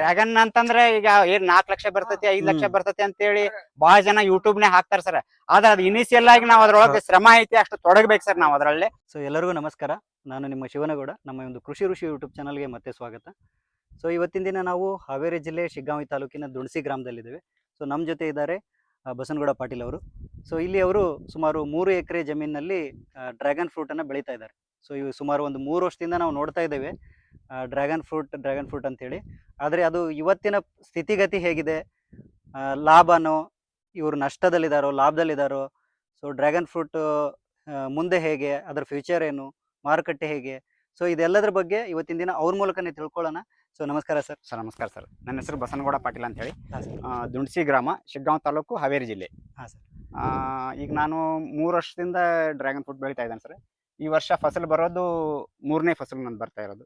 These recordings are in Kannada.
ಡ್ರ್ಯಾಗನ್ ಅಂತಂದ್ರೆ ಈಗ ಏನ್ 4 ಲಕ್ಷ ಬರ್ತೈತಿ 5 ಲಕ್ಷ ಬರ್ತೈತಿ ಅಂತ ಹೇಳಿ ಬಹಳ ಜನ ಯೂಟ್ಯೂಬ್ ನೇ ಹಾಕ್ತಾರ ಸರ್. ಆದ್ರೆ ಅದು ಇನಿಷಿಯಲ್ ಆಗಿ ನಾವ್ ಅದ್ರೊಳಗೆ ಶ್ರಮ ಐತಿ ಅಷ್ಟು ತೊಡಗಬೇಕು ಸರ್ ನಾವ್ ಅದ್ರಲ್ಲಿ. ಸೊ ಎಲ್ಲರಿಗೂ ನಮಸ್ಕಾರ, ನಾನು ನಿಮ್ಮ ಶಿವನಗೌಡ. ನಮ್ಮ ಒಂದು ಕೃಷಿ ಋಷಿ ಯೂಟ್ಯೂಬ್ ಚಾನಲ್ಗೆ ಮತ್ತೆ ಸ್ವಾಗತ. ಸೊ ಇವತ್ತಿನ ದಿನ ನಾವು ಹಾವೇರಿ ಜಿಲ್ಲೆ ಶಿಗ್ಗಾಂವಿ ತಾಲೂಕಿನ ದುಣಸಿ ಗ್ರಾಮದಲ್ಲಿದ್ದೇವೆ. ಸೊ ನಮ್ಮ ಜೊತೆ ಇದ್ದಾರೆ ಬಸನಗೌಡ ಪಾಟೀಲ್ ಅವರು. ಸೊ ಇಲ್ಲಿ ಅವರು ಸುಮಾರು 3 ಎಕರೆ ಜಮೀನಿನಲ್ಲಿ ಡ್ರ್ಯಾಗನ್ ಫ್ರೂಟನ್ನು ಬೆಳೀತಾ ಇದ್ದಾರೆ. ಸೊ ಇವು ಸುಮಾರು ಒಂದು 3 ವರ್ಷದಿಂದ ನಾವು ನೋಡ್ತಾ ಇದ್ದೇವೆ ಡ್ರ್ಯಾಗನ್ ಫ್ರೂಟ್ ಅಂತೇಳಿ. ಆದರೆ ಅದು ಇವತ್ತಿನ ಸ್ಥಿತಿಗತಿ ಹೇಗಿದೆ, ಲಾಭನೋ ಇವರು ನಷ್ಟದಲ್ಲಿದ್ದಾರೋ ಲಾಭದಲ್ಲಿದ್ದಾರೋ, ಸೊ ಡ್ರ್ಯಾಗನ್ ಫ್ರೂಟ್ ಮುಂದೆ ಹೇಗೆ, ಅದರ ಫ್ಯೂಚರ್ ಏನು, ಮಾರುಕಟ್ಟೆ ಹೇಗೆ, ಸೊ ಇದೆಲ್ಲದರ ಬಗ್ಗೆ ಇವತ್ತಿನ ದಿನ ಅವ್ರ ಮೂಲಕನೇ ತಿಳ್ಕೊಳ್ಳೋಣ. ಸೊ ನಮಸ್ಕಾರ ಸರ್. ಸರ್ ನಮಸ್ಕಾರ ಸರ್. ನನ್ನ ಹೆಸರು ಬಸನಗೌಡ ಪಾಟೀಲ್ ಅಂತ ಹೇಳಿ, ದುಣಸಿ ಗ್ರಾಮ, ಶಿಗ್ಗಾಂವ್ ತಾಲೂಕು, ಹಾವೇರಿ ಜಿಲ್ಲೆ. ಹಾಂ ಸರ್. ಈಗ ನಾನು 3 ವರ್ಷದಿಂದ ಡ್ರ್ಯಾಗನ್ ಫ್ರೂಟ್ ಬೆಳೀತಾ ಇದ್ದೇನೆ ಸರ್. ಈ ವರ್ಷ ಫಸಲು ಬರೋದು 3ನೇ ಫಸಲು ನಾನು ಬರ್ತಾ ಇರೋದು.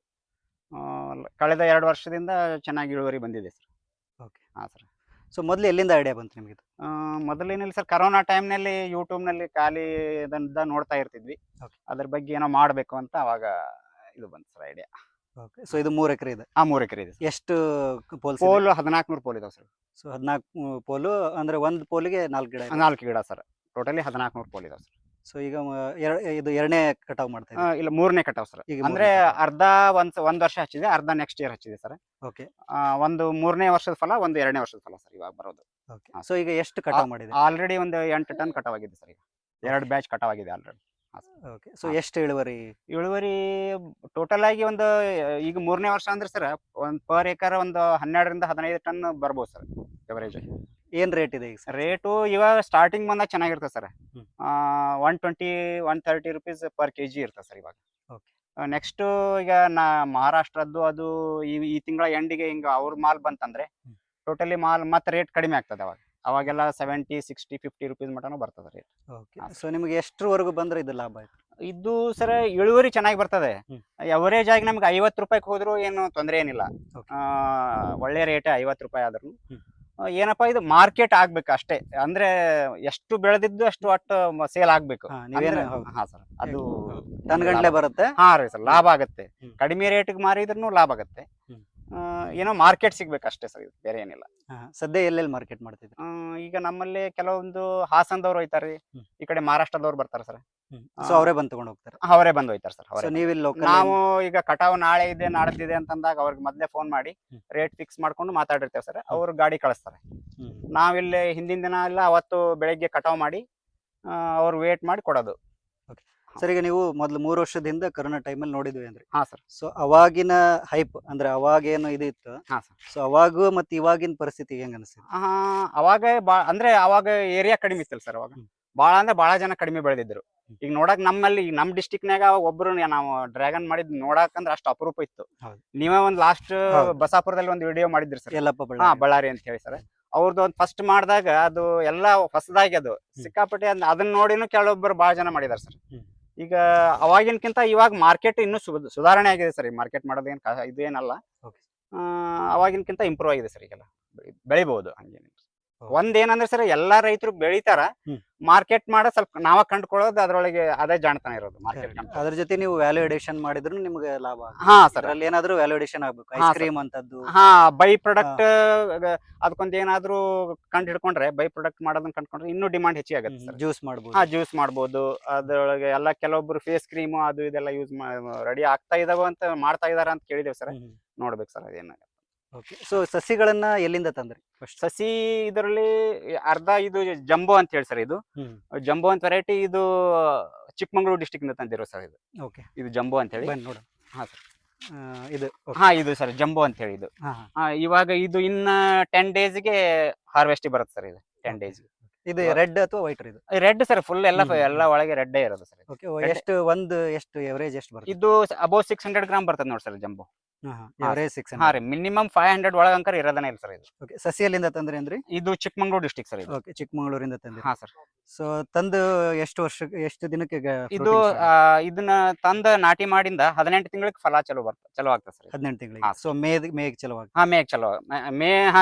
ಕಳೆದ 2 ವರ್ಷದಿಂದ ಚೆನ್ನಾಗಿ ಇಳುವರಿ ಬಂದಿದೆ ಸರ್. ಓಕೆ. ಹಾಂ ಸರ್. ಸೊ ಮೊದಲು ಎಲ್ಲಿಂದ ಐಡಿಯಾ ಬಂತು ನಿಮಗೆ? ಮೊದಲೇನಿಲ್ಲ ಸರ್, ಕರೋನಾ ಟೈಮ್ನಲ್ಲಿ ಯೂಟ್ಯೂಬ್ನಲ್ಲಿ ಖಾಲಿ ಇದನ್ನ ನೋಡ್ತಾ ಇರ್ತಿದ್ವಿ. ಅದ್ರ ಬಗ್ಗೆ ಏನೋ ಮಾಡಬೇಕು ಅಂತ ಅವಾಗ ಇದು ಬಂತು ಸರ್ ಐಡಿಯಾ. ಓಕೆ. ಸೊ ಇದು 3 ಎಕರೆ ಇದೆ? 3 ಎಕರೆ ಇದೆ. ಎಷ್ಟು ಪೋಲ್? 1400 ಪೋಲ್ ಇದಾವೆ ಸರ್. ಸೊ 14 ಪೋಲು ಅಂದ್ರೆ ಒಂದು ಪೋಲಿಗೆ 4 ಗಿಡ? 4 ಗಿಡ ಸರ್. ಟೋಟಲಿ 1400 ಪೋಲ್ ಇದಾವೆ ಸರ್. ಸೊ ಈಗ ಇದು 2ನೇ ಕಟಾವ್ ಮಾಡ್ತಾ ಇದ್ದೀರಾ? ಇಲ್ಲ 3ನೇ ಕಟಾವ್ ಸರ್. ಅಂದ್ರೆ ಅರ್ಧ ಒಂದ್ ವರ್ಷ ಹಚ್ಚಿದೆ, ಅರ್ಧ ನೆಕ್ಸ್ಟ್ ಇಯರ್ ಹಚ್ಚಿದೆ ಸರ್. ಓಕೆ. ಒಂದು 3ನೇ ವರ್ಷದ ಫಲ, ಒಂದು 2ನೇ ವರ್ಷದ ಫಲ ಸರ್ ಇವಾಗ ಬರೋದು. ಓಕೆ. ಸೊ ಈಗ ಎಷ್ಟು ಕಟಾವ್ ಮಾಡಿದೆ? ಆಲ್ರೆಡಿ ಒಂದು 8 ಟನ್ ಕಟಾವ್ ಆಗಿದೆ ಸರ್. ಈಗ 2 ಬ್ಯಾಚ್ ಕಟಾವ್ ಆಗಿದೆ ಆಲ್ರೆಡಿ. ಓಕೆ. ಸೊ ಎಷ್ಟು ಇಳುವರಿ ಟೋಟಲ್ ಆಗಿ ಒಂದು ಈಗ 3ನೇ ವರ್ಷ ಅಂದ್ರೆ ಸರ್ ಒಂದು ಪರ್ ಏಕರ್ ಒಂದು 12 ರಿಂದ 15 ಟನ್ ಬರ್ಬೋದು ಸರ್ ಎವರೇಜ್. ಏನ್ ರೇಟ್ ಇದೆ ಈಗ? ರೇಟು ಇವಾಗ ಸ್ಟಾರ್ಟಿಂಗ್ ಬಂದಾಗ ಚೆನ್ನಾಗಿರ್ತದೆ ಸರ್. 120-130 ರುಪೀಸ್ ಪರ್ kg ಇರ್ತದೆ ಸರ್ ಇವಾಗ. ನೆಕ್ಸ್ಟ್ ಈಗ ಮಹಾರಾಷ್ಟ್ರದ್ದು ಅದು ಈ ತಿಂಗಳ ಎಂಡಿಗೆ ಹಿಂಗ ಅವ್ರ ಮಾಲ್ ಬಂತಂದ್ರೆ ಟೋಟಲಿ ಮಾಲ್ ಮತ್ತೆ ರೇಟ್ ಕಡಿಮೆ ಆಗ್ತದೆ. ಅವಾಗೆಲ್ಲ 70, 60, 50 ರುಪೀಸ್ ಮಟನೂ ಬರ್ತದೆ ರೇಟ್. ಸೊ ನಿಮಗೆ ಎಷ್ಟರವರೆಗೂ ಬಂದ್ರೆ ಇದು ಲಾಭ ಆಯ್ತು? ಇದು ಸರ್ ಇಳುವರಿ ಚೆನ್ನಾಗಿ ಬರ್ತದೆ. ಎವರೇಜ್ ಆಗಿ ನಮ್ಗೆ 50 ರೂಪಾಯಿಗೆ ಹೋದ್ರು ಏನು ತೊಂದರೆ ಏನಿಲ್ಲ. ಒಳ್ಳೆ ರೇಟ್ 50 ರೂಪಾಯಿ ಆದ್ರೂ ಏನಪ್ಪಾ ಇದು ಮಾರ್ಕೆಟ್ ಆಗ್ಬೇಕು ಅಷ್ಟೇ. ಅಂದ್ರೆ ಎಷ್ಟು ಬೆಳೆದಿದ್ದು ಅಷ್ಟು ಒಟ್ಟು ಸೇಲ್ ಆಗ್ಬೇಕು. ಹಾ ಸರ್, ಅದು ಟನ್ ಗಂಟ್ಲೆ ಬರುತ್ತೆ. ಹಾ ರೀ ಸರ್, ಲಾಭ ಆಗತ್ತೆ. ಕಡಿಮೆ ರೇಟ್ಗೆ ಮಾರಿದ್ರು ಲಾಭ ಆಗತ್ತೆ. ಏನೋ ಮಾರ್ಕೆಟ್ ಸಿಗ್ಬೇಕು ಅಷ್ಟೇ ಸರ್, ಇದು ಬೇರೆ ಏನಿಲ್ಲ. ಸದ್ಯ ಎಲ್ಲೆಲ್ಲಿ ಮಾರ್ಕೆಟ್ ಮಾಡ್ತಿದ್ರು? ಈಗ ನಮ್ಮಲ್ಲಿ ಕೆಲವೊಂದು ಹಾಸನದವ್ರು ಹೋಯ್ತಾರ್ರಿ, ಈ ಕಡೆ ಮಹಾರಾಷ್ಟ್ರದವ್ರು ಬರ್ತಾರ ಸರ್. ಸೊ ಅವರೇ ಬಂದು ತಗೊಂಡು ಹೋಗ್ತಾರೆ? ಅವರೇ ಬಂದು ಹೋಯ್ತಾರ ಸರ್. ನಾವು ಈಗ ಕಟಾವು ನಾಳೆ ಇದೆ ನಾಡ್ದಿದೆ ಅಂತಂದಾಗ ಅವ್ರಿಗೆ ಮೊದ್ಲೇ ಫೋನ್ ಮಾಡಿ ರೇಟ್ ಫಿಕ್ಸ್ ಮಾಡ್ಕೊಂಡು ಮಾತಾಡಿರ್ತೇವೆ ಸರ್. ಅವ್ರು ಗಾಡಿ ಕಳಿಸ್ತಾರೆ. ನಾವಿಲ್ಲಿ ಹಿಂದಿನ ದಿನ ಎಲ್ಲ ಅವತ್ತು ಬೆಳಗ್ಗೆ ಕಟಾವು ಮಾಡಿ ಅವ್ರು ವೇಟ್ ಮಾಡಿ ಕೊಡೋದು. ಸರ್, ಈಗ ನೀವು ಮೊದ್ಲು 3 ವರ್ಷದಿಂದ ಕರೋನಾ ಟೈಮಲ್ಲಿ ನೋಡಿದ್ವಿ ಅಂದ್ರೆ? ಹಾ ಸರ್. ಸೊ ಅವಾಗಿನ ಹೈಪ್ ಅಂದ್ರೆ ಅವಾಗೇನು ಇದು ಇತ್ತು? ಹಾ ಸರ್. ಸೊ ಅವಾಗ ಮತ್ತೆ ಇವಾಗಿನ ಪರಿಸ್ಥಿತಿ ಹೆಂಗ ಅನಿಸ್ತಿದೆ? ಅವಾಗ ಅಂದ್ರೆ ಅವಾಗ ಏರಿಯಾ ಕಡಿಮೆ ಇತ್ತಲ್ಲ ಸರ್. ಅವಾಗ ಬಾಳ ಅಂದ್ರೆ ಬಾಳ ಜನ ಕಡಿಮೆ ಬೆಳೆದಿದ್ರು. ಈಗ ನೋಡಕ್ ನಮ್ಮಲ್ಲಿ ನಮ್ ಡಿಸ್ಟಿಕ್ನಾಗ ಒಬ್ರು ನಾವು ಡ್ರ್ಯಾಗನ್ ಮಾಡಿದ್ ನೋಡಕಂದ್ರೆ ಅಷ್ಟು ಅಪರೂಪ ಇತ್ತು. ನೀವೇ ಒಂದ್ ಲಾಸ್ಟ್ ಬಸಾಪುರದಲ್ಲಿ ಒಂದು ವಿಡಿಯೋ ಮಾಡಿದ್ರಿ ಸರ್, ಬಳ್ಳಾರಿ ಅಂತ ಹೇಳಿ ಸರ್. ಅವ್ರದ್ದು ಒಂದು ಫಸ್ಟ್ ಮಾಡಿದಾಗ ಅದು ಎಲ್ಲ ಹೊಸದಾಗಿ ಅದು ಸಿಕ್ಕಾಪಟ್ಟೆ ಅದನ್ನ ನೋಡಿನೂ ಕೆಲವೊಬ್ಬರು ಬಹಳ ಜನ ಮಾಡಿದಾರೆ ಸರ್. ಈಗ ಅವಾಗಿನಕ್ಕಿಂತ ಇವಾಗ ಮಾರ್ಕೆಟ್ ಇನ್ನೂ ಸುಧಾರಣೆ ಆಗಿದೆ ಸರ್. ಈ ಮಾರ್ಕೆಟ್ ಮಾಡೋದೇನು ಇದೇನಲ್ಲ, ಅವಾಗಿನಕ್ಕಿಂತ ಇಂಪ್ರೂವ್ ಆಗಿದೆ ಸರ್. ಈಗೆಲ್ಲ ಬೆಳಿಬಹುದು ಹಂಗೇನಿಲ್ಲ. ಒಂದೇನಂದ್ರೆ ಸರ್, ಎಲ್ಲಾ ರೈತರು ಬೆಳಿತಾರ, ಮಾರ್ಕೆಟ್ ಮಾಡೋದ್ ಸ್ವಲ್ಪ ನಾವ ಕಂಡುಕೊಳ್ಳೋದು ಅದ್ರೊಳಗೆ ಅದೇ ಜಾಣತನ ಇರೋದು. ಮಾರ್ಕೆಟ್ ಅದ್ರ ಜೊತೆ ನೀವು ವ್ಯಾಲ್ಯೂ ಅಡಿಷನ್ ಮಾಡಿದ್ರು ನಿಮ್ಗೆ ಲಾಭ. ಹಾ ಸರ್, ಅಲ್ಲಿ ಏನಾದ್ರು ವ್ಯಾಲ್ಯೂ ಅಡಿಷನ್ ಆಗ್ಬೇಕು. ಐಸ್ ಕ್ರೀಮ್ ಅಂತದ್ದು, ಬೈ ಪ್ರಾಡಕ್ಟ್ ಅದಕ್ಕೊಂದ್ ಏನಾದ್ರು ಕಂಡು ಹಿಡ್ಕೊಂಡ್ರೆ, ಬೈ ಪ್ರಾಡಕ್ಟ್ ಮಾಡೋದನ್ನ ಕಂಡ್ಕೊಂಡ್ರೆ ಇನ್ನೂ ಡಿಮಾಂಡ್ ಹೆಚ್ಚಿಗೆ ಆಗುತ್ತೆ ಸರ್. ಜ್ಯೂಸ್ ಮಾಡ್ಬೋದು. ಜ್ಯೂಸ್ ಮಾಡ್ಬೋದು. ಅದ್ರೊಳಗೆ ಎಲ್ಲ ಕೆಲವೊಬ್ರು ಫೇಸ್ ಕ್ರೀಮ್ ಅದು ಇದೆಲ್ಲ ಯೂಸ್ ರೆಡಿ ಆಗ್ತಾ ಇದಾವ ಅಂತ ಮಾಡ್ತಾ ಇದಾರ ಅಂತ ಕೇಳಿದೇವ್ ಸರ್. ನೋಡ್ಬೇಕು ಸರ್ ಅದೇನ. ಓಕೆ. ಸೊ ಸಸಿಗಳನ್ನ ಎಲ್ಲಿಂದ ತಂದ್ರಿ? ಸಸಿ ಇದರಲ್ಲಿ ಅರ್ಧ ಇದು ಜಂಬೋ ಅಂತ ಹೇಳಿ ಸರ್. ಇದು ಜಂಬೋ ಅಂತ ವೆರೈಟಿ. ಇದು ಚಿಕ್ಕಮಂಗ್ಳೂರು ಡಿಸ್ಟಿಕ್ ಇಂದ ತಂದಿರೋ ಸರ್ ಇದು. ಓಕೆ. ಇದು ಜಂಬೋ ಅಂತ ಹೇಳಿ. ನೋಡ. ಹಾ ಸರ್. ಇದು ಸರ್ ಜಂಬೋ ಅಂತ ಹೇಳಿ. ಇದು ಇವಾಗ ಇದು ಇನ್ನ 10 ಡೇಸ್ಗೆ ಹಾರ್ವೆಸ್ಟ್ ಬರುತ್ತೆ ಸರ್. ಇದು 10 ಡೇಸ್. ಇದು ರೆಡ್ ಅಥವಾ ವೈಟ್? ಇದು ರೆಡ್ ಸರ್. ಫುಲ್ ಎಲ್ಲ ಒಳಗೆ ರೆಡ್ಡೇ ಇರೋದು ಸರ್. ಎಷ್ಟು ಎವರೇಜ್ ಎಷ್ಟು ಬರುತ್ತೆ? ಇದು ಅಬೌವ್ 600 ಗ್ರಾಮ್ ಬರ್ತದೆ ನೋಡಿ ಸರ್ ಜಂಬೋ. ಮಿನಿಮಮ್ 500 ಒಳಗಂಕರ್ ಇರೋದನೇ ಇಲ್ಲ ಸರ್ ಇದು. ಸಸಿಯಲ್ಲಿಂದ ತಂದ್ರಿ ಅಂದ್ರಿ? ಇದು ಚಿಕ್ಕಮಂಗ್ಳೂರು ಡಿಸ್ಟಿಕ್ ಸರ್. ಇದು ಚಿಕ್ಕಮಂಗ್ಳೂರಿಂದ ತಂದ್ರಿ? ಹಾ ಸರ್. ಸೊ ತಂದು ಎಷ್ಟು ದಿನಕ್ಕೆ ಇದು ಇದನ್ನ ತಂದ ನಾಟಿ ಮಾಡಿಂದ 18 ತಿಂಗಳಿಗೆ ಫಲ ಚಲೋ ಆಗ್ತದೆ ಸರ್. 18 ತಿಂಗಳಿಗೆ. ಸೊ ಮೇಗೆ ಚಲೋ ಆಗುತ್ತೆ. ಮೇಗೆ ಚಲೋ.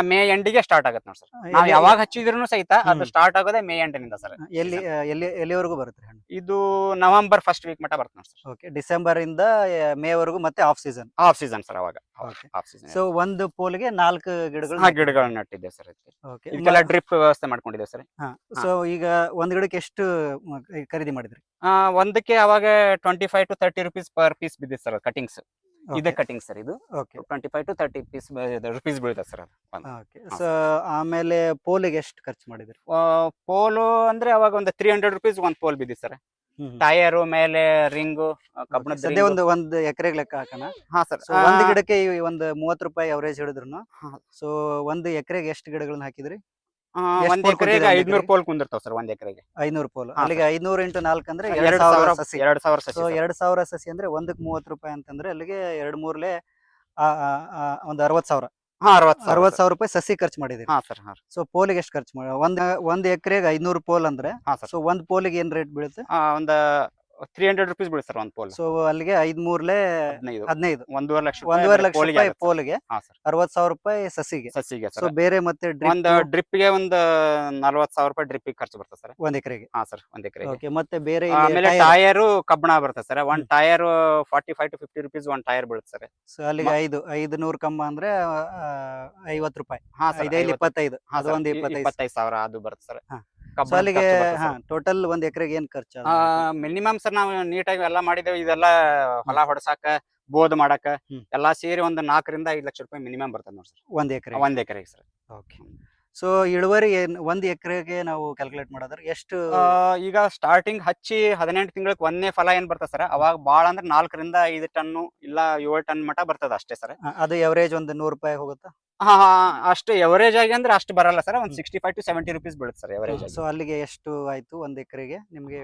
ಮೇ ಎಂಡಿಗೆ ಸ್ಟಾರ್ಟ್ ಆಗುತ್ತೆ ನೋಡಿ ಸರ್. ನಾವು ಯಾವಾಗ ಹಚ್ಚಿದ್ರು ಸಹಿತ ಅದು ಸ್ಟಾರ್ಟ್ ಆಗೋದೇ ಮೇ ಎಂಡಿನಿಂದ ಸರ್. ಎಲ್ಲಿವರೆಗೂ ಬರುತ್ತೆ ಹಣ್ಣು? ಇದು ನವೆಂಬರ್ ಫಸ್ಟ್ ವೀಕ್ ಮಟ್ಟ ಬರುತ್ತೆ ನೋಡಿ ಸರ್. ಓಕೆ. ಡಿಸೆಂಬರ್ ಇಂದ ಮೇ ವರೆಗೂ ಮತ್ತೆ ಆಫ್ ಸೀಸನ್ ಸರ್. ಅವಾಗ Okay. Of season. ಸೊ ಒಂದು ಪೋಲ್ಗೆ 4 ಗಿಡಗಳು. ಹಾ, ಗಿಡಗಳನ್ನ ನಟ್ಟಿದ್ದೇವೆ ಸರ್. ಓಕೆ. ಇದಕ್ಕೆಲ್ಲ ಡ್ರಿಪ್ ವ್ಯವಸ್ಥೆ ಮಾಡ್ಕೊಂಡಿದ್ದೇವೆ ಸರ್. ಸೊ ಈಗ ಒಂದ್ ಗಿಡಕ್ಕೆ ಎಷ್ಟು ಖರೀದಿ ಮಾಡಿದ್ರಿ? ಒಂದಕ್ಕೆ ಅವಾಗ 25 to 30 rupees ಪರ್ ಪೀಸ್ ಬಿದ್ದಿದೆ ಸರ್ ಕಟಿಂಗ್ಸ್. ಇದೆ ಕಟಿಂಗ್ ಸರ್ ಇದು. ಓಕೆ. 25 to 30 rupees ಬೀಳುತ್ತೆ ಸರ್ ಅದು. ಓಕೆ. ಸೊ ಆಮೇಲೆ ಪೋಲಿಗೆ ಎಷ್ಟು ಖರ್ಚು ಮಾಡಿದ್ರಿ? ಪೋಲು ಅಂದ್ರೆ ಅವಾಗ ಒಂದು 300 rupees ಒಂದ್ ಪೋಲ್ ಬಿದ್ದಿದೆ ಸರ್. ಟೈರು ಮೇಲೆ ರಿಂಗು, ಕಬ್ಬಣದ ಸದ್ಯ ಒಂದ್ ಎಕರೆಗೆ ಲೆಕ್ಕ ಹಾಕೋಣ. ಹಾ ಸರ್. ಸೊ ಒಂದ್ ಗಿಡಕ್ಕೆ ಒಂದು 30 ರೂಪಾಯಿ ಅವರೇಜ್ ಹಿಡಿದ್ರು. ಹಾ. ಸೊ ಒಂದ್ ಎಕರೆಗೆ ಎಷ್ಟು ಗಿಡಗಳನ್ನ ಹಾಕಿದ್ರಿ? ಒಂದ್ ಎಕರೆಗೆ 500 ಪೋಲ್ ಕುಂದಿರ್ತಾವ ಸರ್. ಒಂದ್ ಎಕರೆಗೆ 500 ಪೋಲ್. ಹಾ, ಅಲ್ಲಿಗೆ 500 into 4 ಅಂದ್ರೆ 2000 ಸಸಿ. 2000 ಸಸಿ ಸೊ ಸರ್. 2000 ಸಸಿ ಅಂದ್ರೆ ಒಂದಕ್ಕೆ 30 ರೂಪಾಯಿ ಅಂತಂದ್ರೆ ಅಲ್ಲಿಗೆ 2-3 ಒಂದು 60,000. ಹಾ, 60,000 60,000 ರೂಪಾಯಿ ಸಸಿ ಖರ್ಚು ಮಾಡಿದಿರಿ. ಹಾ ಸರ್. ಹಾ ಸೊ ಪೋಲಿಗೆ ಎಷ್ಟು ಖರ್ಚು ಮಾಡಿ? ಒಂದ್ ಎಕರೆಗೆ 500 ಪೋಲ್ ಅಂದ್ರೆ ಹಾ ಸರ್. ಸೊ ಒಂದ್ ಪೋಲಿಗೆ ಏನ್ ರೇಟ್ ಬೀಳುತ್ತೆ? ಒಂದ್ 300 rupees ಬೀಳುತ್ತೆ ಸರ್ ಒಂದ್ ಪೋಲ್. ಸೊ ಅಲ್ಲಿಗೆ 5-3 15. 1.5 ಲಕ್ಷ 1.5 ಲಕ್ಷ ಪೋಲಿಗೆ ರೂಪಾಯಿ ಆಗುತ್ತೆ ಸರ್. ಪೋಲಿಗೆ, ಹಾ ಸರ್. 60,000 ರೂಪಾಯಿ ಸಸಿಗೆ. ಸಸಿಗೆ ಸೊ ಸರ್. ಬೇರೆ ಮತ್ತೆ ಒಂದ್ ಡ್ರಿಪ್ ಗೆ ಒಂದು 40,000 ರೂಪಾಯಿ ಡ್ರಿಪ್ ಖರ್ಚು ಬರ್ತದೆ ಸರ್. ಒಂದ್ ಎಕರೆಗೆ. ಹಾ ಸರ್, ಒಂದ್ ಎಕರೆಗೆ. ಓಕೆ. ಮತ್ತೆ ಬೇರೆ ಆಮೇಲೆ ಟೈರು ಕಬ್ಬಣ ಬರುತ್ತೆ ಸರ್. ಒಂದ್ ಟೈರ್ 45 to 50 rupees ಒಂದ್ ಟೈರ್ ಬೀಳುತ್ತೆ ಸರ್. ಸೊ ಅಲ್ಲಿಗೆ 500 ಕಮ್ಮ ಅಂದ್ರೆ 50 ರೂಪಾಯಿ. ಹಾ ಸರ್. 5 25. ಹಾ ಅದು ಸರ್. ಒಂದು 25. 25,000 ಅದು ಬರುತ್ತೆ ಸರ್. ಹಾ. ಸೊ ಕಬ್ಬಣದ ಅಲ್ಲಿಗೆ ಖರ್ಚು ಬರುತ್ತೆ ಸರ್. ಟೋಟಲ್ ಒಂದ್ ಎಕರೆಗೆ ಏನ್ ಖರ್ಚು? ಮಿನಿಮಮ್ ಸರ್ ನಾವು ನೀಟಾಗಿ ಎಲ್ಲ ಮಾಡಿದೇವೆ. ಇದೆಲ್ಲ ಹೊಲ ಹೊಡ್ಸಾಕ, ಬೋದ್ ಮಾಡಾಕ ಎಲ್ಲಾ ಸೇರಿ ಒಂದು 4 ರಿಂದ 5 ಲಕ್ಷ ರೂಪಾಯಿ ಮಿನಿಮಮ್ ಬರ್ತದೆ ನೋಡಿ ಸರ್. ಒಂದ್ ಎಕರೆ. ಒಂದ್ ಎಕರೆಗೆ ಸರ್. ಓಕೆ. ಸೊ ಇಳುವರಿ ಒಂದ್ ಎಕರೆಗೆ ನಾವು ಕ್ಯಾಲ್ಕುಲೇಟ್ ಮಾಡೋದ್ರೆ ಎಷ್ಟು? ಈಗ ಸ್ಟಾರ್ಟಿಂಗ್ ಹಚ್ಚಿ 18 ತಿಂಗಳಿಗೆ ಒಂದೇ ಫಲ ಏನ್ ಬರ್ತದೆ ಸರ್. ಅವಾಗ ಬಾಳ ಅಂದ್ರೆ 4 ರಿಂದ 5 ಟನ್ನು ಇಲ್ಲ 7 ಟನ್ ಮಟ ಬರ್ತದ ಅಷ್ಟೇ ಸರ್. ಅದು ಎವರೇಜ್ ಒಂದು 100 ರೂಪಾಯಿ ಹೋಗುತ್ತಾ? ಹಾ, ಅಷ್ಟು ಎವರೇಜ್ ಆಗಿ ಅಂದ್ರೆ ಅಷ್ಟು ಬರಲ್ಲ ಸರ್. ಒಂದ್ 65 to 70 rupees ಬೀಳುತ್ತೆ ಸರ್ ಎವರೇಜ್ ಆಗಿ. ಸೊ ಅಲ್ಲಿಗೆ ಎಷ್ಟು ಆಯ್ತು ಒಂದ್ ಎಕರೆಗೆ ನಿಮ್ಗೆ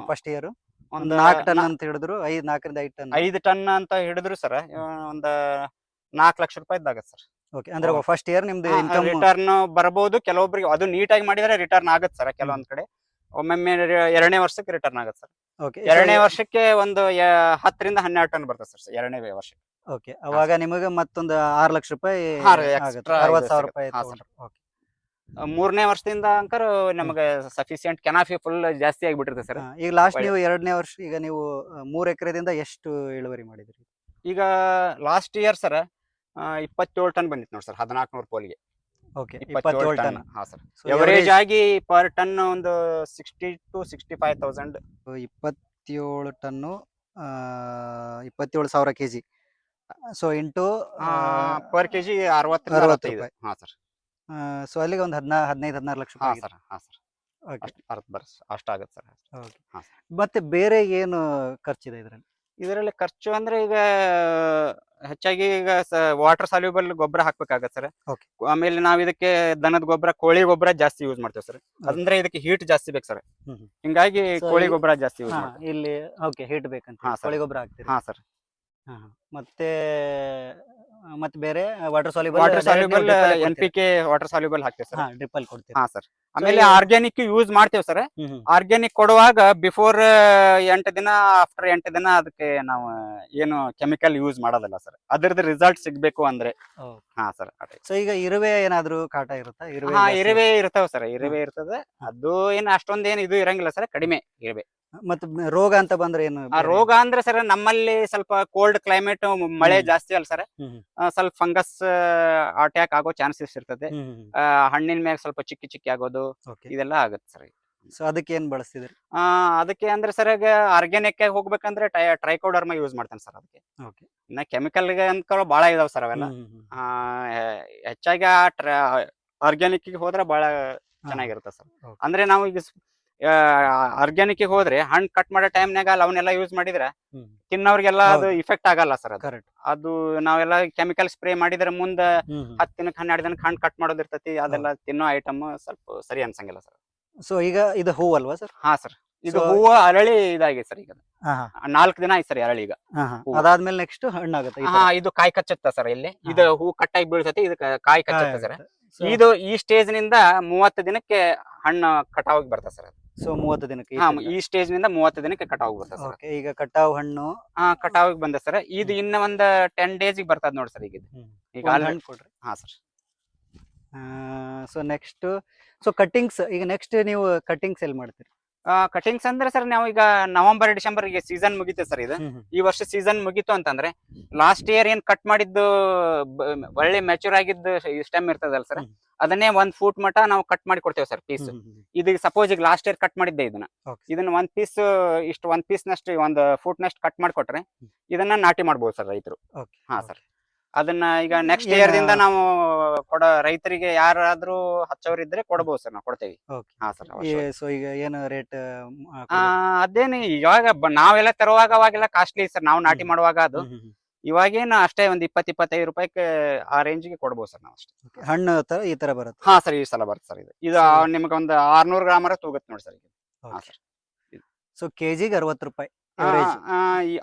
ಫಸ್ಟ್ ಇಯರ್? ಒಂದು 4 ಟನ್ ಅಂತ ಹೇಳಿದ್ರು. 4 ರಿಂದ 5 ಟನ್. 5 ಟನ್ ಅಂತ ಹಿಡಿದ್ರು ಸರ್. ಒಂದ್ 4 ಲಕ್ಷ ರೂಪಾಯಿ ಇದ್ದಾಗತ್ತೆ ಸರ್. ಓಕೆ. ಅಂದ್ರೆ ಫಸ್ಟ್ ಇಯರ್ ನಿಮ್ದು ಇನ್ಕಮ್ ರಿಟರ್ನ್ ಬರಬಹುದು. ಕೆಲವೊಬ್ರಿಗೆ ಅದು ನೀಟಾಗಿ ಮಾಡಿದ್ರೆ ರಿಟರ್ನ್ ಆಗುತ್ತೆ ಸರ್. ಕೆಲವೊಂದ್ ಕಡೆ ಒಮ್ಮೊಮ್ಮೆ 2ನೇ ವರ್ಷಕ್ಕೆ ರಿಟರ್ನ್ ಆಗುತ್ತೆ ಸರ್. ಓಕೆ. 2ನೇ ವರ್ಷಕ್ಕೆ ಒಂದು 10 ರಿಂದ 12 ಟನ್ ಬರ್ತದೆ ಸರ್ 2ನೇ ವರ್ಷಕ್ಕೆ. ಓಕೆ. ಅವಾಗ ನಿಮಗೆ ಮತ್ತೊಂದು 6 ಲಕ್ಷ ರೂಪಾಯಿ ಹಾ ರೀ, ಆಗುತ್ತೆ. extra 60,000 ರೂಪಾಯಿ ಹಾ ತಗೊಂಡ್ರು. ಓಕೆ. 3ನೇ ವರ್ಷದಿಂದ ಅಂಕರ್ ನಮಗೆ ಸಫಿಸಿಯೆಂಟ್ ಕೆನಾಫಿ ಫುಲ್ ಜಾಸ್ತಿ ಆಗಿಬಿಟ್ಟಿರುತ್ತೆ ಸರ್. ಈಗ ಲಾಸ್ಟ್ ನೀವು 2ನೇ ವರ್ಷ ಈಗ ನೀವು 3 ಎಕರೆದಿಂದ ಎಷ್ಟು ಇಳುವರಿ ಮಾಡಿದ್ರಿ? ಈಗ ಲಾಸ್ಟ್ ಇಯರ್ ಸರ್ 27 ಟನ್ ಬಂದಿತ್ತು ನೋಡಿ ಸರ್. 1400 ಪೋಲಿಗೆ ಓಕೆ. 27 ಟನ್. ಹಾ ಸರ್. ಎವರೇಜ್ ಆಗಿ ಪರ್ ಟನ್ ಒಂದು 60 to 65,000. 27 ton 27,000 KG. So into per KG 60 ರೂಪಾಯಿ. ಹಾ ಸರ್. ಸೊ ಅಲ್ಲಿಗೆ ಒಂದು 15-16 ಲಕ್ಷ ಹಾ ರೂಪಾಯಿ. ಸರ್. ಹಾ ಸರ್. ಓಕೆ. ಅಷ್ಟಾಗತ್ತೆ ಸರ್. ಓಕೆ. ಹಾ. ಮತ್ತೆ ಬೇರೆ ಏನು ಖರ್ಚಿದೆ ಇದರಲ್ಲಿ? ಇದರಲ್ಲಿ ಖರ್ಚು ಅಂದ್ರೆ ಈಗ ಹೆಚ್ಚಾಗಿ ಈಗ ವಾಟರ್ ಸಾಲ್ಯೂಬಲ್ ಗೊಬ್ಬರ ಹಾಕ್ಬೇಕಾಗತ್ತೆ ಸರ್. Okay. ಆಮೇಲೆ ನಾವ್ ಇದಕ್ಕೆ ದನದ ಗೊಬ್ಬರ, ಕೋಳಿ ಗೊಬ್ಬರ ಜಾಸ್ತಿ ಯೂಸ್ ಮಾಡ್ತೇವೆ ಸರ್. ಅಂದ್ರೆ ಇದಕ್ಕೆ ಹೀಟ್ ಜಾಸ್ತಿ ಬೇಕು ಸರ್. ಹಿಂಗಾಗಿ So ಕೋಳಿ ಗೊಬ್ಬರ ಜಾಸ್ತಿ ಯೂಸ್ ಹಾ, ಮಾಡ್ತೇವೆ. ಇಲ್ಲಿ ಓಕೆ ಹೀಟ್ ಬೇಕಂತ ಹಾ, ಸರ್. ಕೋಳಿ ಗೊಬ್ಬರ ಹಾಕ್ತೀರಿ. ಹಾ ಸರ್. ಮತ್ತೆ ಮತ್ತೆ ಬೇರೆ water soluble NPK water soluble ಹಾಕ್ತೇವೆ ಸರ್. ಡ್ರಿಪ್ ಅಲ್ಲಿ ಕೊಡ್ತೀರಿ. ಹಾ ಸರ್. ಆಮೇಲೆ ಆರ್ಗ್ಯಾನಿಕ್ ಯೂಸ್ ಮಾಡ್ತೇವೆ ಸರ್. ಆರ್ಗ್ಯಾನಿಕ್ ಕೊಡುವಾಗ ಬಿಫೋರ್ 8 ದಿನ ಆಫ್ಟರ್ 8 ದಿನ ಅದಕ್ಕೆ ನಾವು ಏನು ಕೆಮಿಕಲ್ ಯೂಸ್ ಮಾಡೋದಿಲ್ಲ ಸರ್. ಅದರದ್ದು ರಿಸಲ್ಟ್ ಸಿಗ್ಬೇಕು ಅಂದ್ರೆ. ಹಾ ಸರ್. ಸೊ ಈಗ ಇರುವೆ ಏನಾದ್ರು ಕಾಟ ಇರುತ್ತಾ? ಹಾ, ಇರುವೆ ಇರ್ತಾವ ಸರ್. ಇರುವೆ ಇರ್ತದೆ. ಅದು ಏನ್ ಅಷ್ಟೊಂದ್ ಏನ್ ಇದು ಇರಂಗಿಲ್ಲ ಸರ್. ಕಡಿಮೆ ಇರುವೆ. ಮತ್ತೆ ರೋಗ ಅಂತ ಬಂದ್ರೆ ಏನು? ಆ ರೋಗ ಅಂದ್ರೆ ಸರ್ ನಮ್ಮಲ್ಲಿ ಸ್ವಲ್ಪ ಕೋಲ್ಡ್ ಕ್ಲೈಮೇಟ್, ಮಳೆ ಜಾಸ್ತಿ ಅಲ್ಲ ಸರ್. ಸ್ವಲ್ಪ ಫಂಗಸ್ ಅಟ್ಯಾಕ್ ಆಗೋ ಚಾನ್ಸಸ್ ಇರ್ತದೆ. ಹಣ್ಣಿನ ಮ್ಯಾಗ ಸ್ವಲ್ಪ ಚಿಕ್ಕಿ ಆಗೋದು ಇದೆಲ್ಲ ಆಗುತ್ತೆ ಸರ್. ಸೊ ಅದಕ್ಕೆ ಏನ್ ಬಳಸ್ತಿದ್ರಿ? ಅದಕ್ಕೆ ಅಂದ್ರೆ ಸರ್ ಈಗ ಆರ್ಗ್ಯಾನಿಕ್ ಆಗಿ ಹೋಗ್ಬೇಕಂದ್ರೆ ಟ್ರೈಕೋಡರ್ಮಾ ಯೂಸ್ ಮಾಡ್ತೇನೆ ಸರ್ ಅದಕ್ಕೆ. ಇನ್ನ ಕೆಮಿಕಲ್ ಗೆ ಅಂತ ಬಾಳ ಇದಾವ ಸರ್ ಅವೆಲ್ಲ. ಹೆಚ್ಚಾಗಿ ಆರ್ಗ್ಯಾನಿಕ್ ಹೋದ್ರೆ ಬಹಳ ಚೆನ್ನಾಗಿರುತ್ತೆ ಸರ್. ಅಂದ್ರೆ ನಾವು ಈಗ ಆರ್ಗ್ಯಾನಿಕ್ ಹೋದ್ರೆ ಹಣ್ಣು ಕಟ್ ಮಾಡೋ ಟೈಮ್ನಾಗ ಅವನ್ನೆಲ್ಲ ಯೂಸ್ ಮಾಡಿದ್ರೆ ತಿನ್ನೋರ್ಗೆಲ್ಲ ಅದು ಇಫೆಕ್ಟ್ ಆಗಲ್ಲ ಸರ್. ಅದು ನಾವೆಲ್ಲ ಕೆಮಿಕಲ್ ಸ್ಪ್ರೇ ಮಾಡಿದ್ರೆ ಮುಂದ 10 ದಿನಕ್ಕೆ 12 ದಿನಕ್ಕೆ ಹಣ್ಣು ಕಟ್ ಮಾಡೋದು ಇರ್ತೈತಿ. ಅದೆಲ್ಲ ತಿನ್ನೋ ಐಟಮ್ ಸ್ವಲ್ಪ ಸರಿ ಅನ್ಸಂಗಿಲ್ಲ ಸರ್. ಸೊ ಈಗ ಇದು ಹೂ ಅಲ್ವಾ ಸರ್? ಹಾ ಸರ್. ಇದು ಹೂವು ಅರಳಿ ಇದಾಗಿದೆ ಸರ್. ಈಗ 4 ದಿನ ಆಯ್ತು ಸರ್ ಅರಳಿ. ಈಗ ಅದಾದ್ಮೇಲೆ ನೆಕ್ಸ್ಟ್ ಹಣ್ಣಾಗುತ್ತೆ. ಹಾ, ಇದು ಕಾಯಿ ಕಚ್ಚುತ್ತ ಸರ್. ಇಲ್ಲಿ ಇದು ಹೂ ಕಟ್ಟಾಗಿ ಬೀಳ್ತೈತಿ. ಇದು ಕಾಯಿ ಕಚ್ಚುತ್ತೆ ಸರ್. ಇದು ಈ ಸ್ಟೇಜ್ ನಿಂದ 30 ದಿನಕ್ಕೆ ಹಣ್ಣು ಕಟಾವಿಗೆ ಬರ್ತದೆ ಸರ್. ಸೊ 30 ದಿನಕ್ಕೆ? ಹಾ, ಈ ಸ್ಟೇಜ್ ನಿಂದ 30 ದಿನಕ್ಕೆ ಕಟಾವ್ ಬರ್ತದೆ ಸರ್. ಈಗ ಕಟಾವ್ ಹಣ್ಣು ಕಟಾವಿಗೆ ಬಂದ ಸರ್. ಇದು ಇನ್ನ ಒಂದ್ 10 days ಬರ್ತದ ನೋಡಿ ಸರ್. ಈಗ ಹಣ್ಣು ಕೊಡ್ರಿ. ಹಾ ಸರ್. So next cuttings. ಈಗ ನೆಕ್ಸ್ಟ್ ನೀವು ಕಟ್ಟಿಂಗ್ಸ್ ಎಲ್ಲಿ ಮಾಡ್ತೀರಿ? ಕಟಿಂಗ್ಸ್ ಅಂದ್ರೆ ಸರ್ ನಾವು ಈಗ ನವೆಂಬರ್ ಡಿಸೆಂಬರ್ ಗೆ ಸೀಸನ್ ಮುಗಿತೆ ಸರ್ ಇದು. ಈ ವರ್ಷ ಸೀಸನ್ ಮುಗೀತು ಅಂತಂದ್ರೆ ಲಾಸ್ಟ್ ಇಯರ್ ಏನ್ ಕಟ್ ಮಾಡಿದ್ದು ಒಳ್ಳೆ ಮೆಚೂರ್ ಆಗಿದ್ದು ಸ್ಟೆಮ್ ಇರ್ತದಲ್ಲ ಸರ್, ಅದನ್ನೇ 1 ಫೂಟ್ ಮಟ ನಾವು ಕಟ್ ಮಾಡಿ ಕೊಡ್ತೇವೆ ಸರ್ ಪೀಸ್. ಇದು ಸಪೋಸ್ ಈಗ ಲಾಸ್ಟ್ ಇಯರ್ ಕಟ್ ಮಾಡಿದ್ದೆ ಇದನ್ನ 1 ಪೀಸ್ ಇಷ್ಟು 1 ಪೀಸ್ ನಷ್ಟು 1 ಫೂಟ್ ನಷ್ಟು ಕಟ್ ಮಾಡಿಕೊಟ್ರೆ ಇದನ್ನ ನಾಟಿ ಮಾಡ್ಬೋದು ಸರ್ ರೈತರು. ಹಾ ಸರ್, ಅದನ್ನ ಈಗ ನೆಕ್ಸ್ಟ್ ಇಯರ್ ದಿಂದ ನಾವು ರೈತರಿಗೆ ಯಾರಾದ್ರೂ ಹಚ್ಚೋರಿದ್ರೆ ಕೊಡಬಹುದು ಸರ್, ನಾವು ಕೊಡ್ತೇವೆ. ಹಾ ಸರ್. ಸೊ ಈಗ ಏನು ರೇಟ್? ಅದೇನು ಇವಾಗ ನಾವೆಲ್ಲ ತರುವಾಗ ಅವಾಗೆಲ್ಲ ಕಾಸ್ಟ್ಲಿ ಸರ್, ನಾವು ನಾಟಿ ಮಾಡುವಾಗ ಅದು. ಇವಾಗೇನು ಅಷ್ಟೇ ಒಂದ್ 20-25 ರೂಪಾಯಿಗೆ ಆ ರೇಂಜ್ಗೆ ಕೊಡ್ಬೋದು ಸರ್ ನಾವು ಅಷ್ಟೇ. ಹಣ್ಣು ಈ ತರ ಬರುತ್ತೆ? ಹಾ ಸರ್, ಈ ಸಲ ಬರುತ್ತೆ ಸರ್. ಇದು ನಿಮ್ಗೆ ಒಂದು 600 ಗ್ರಾಮ್ ತೂಗತ್ತೆ ನೋಡಿ ಸರ್. ಹಾ ಸರ್. ಸೊ ಕೆಜಿಗೆ 60 ರೂಪಾಯಿ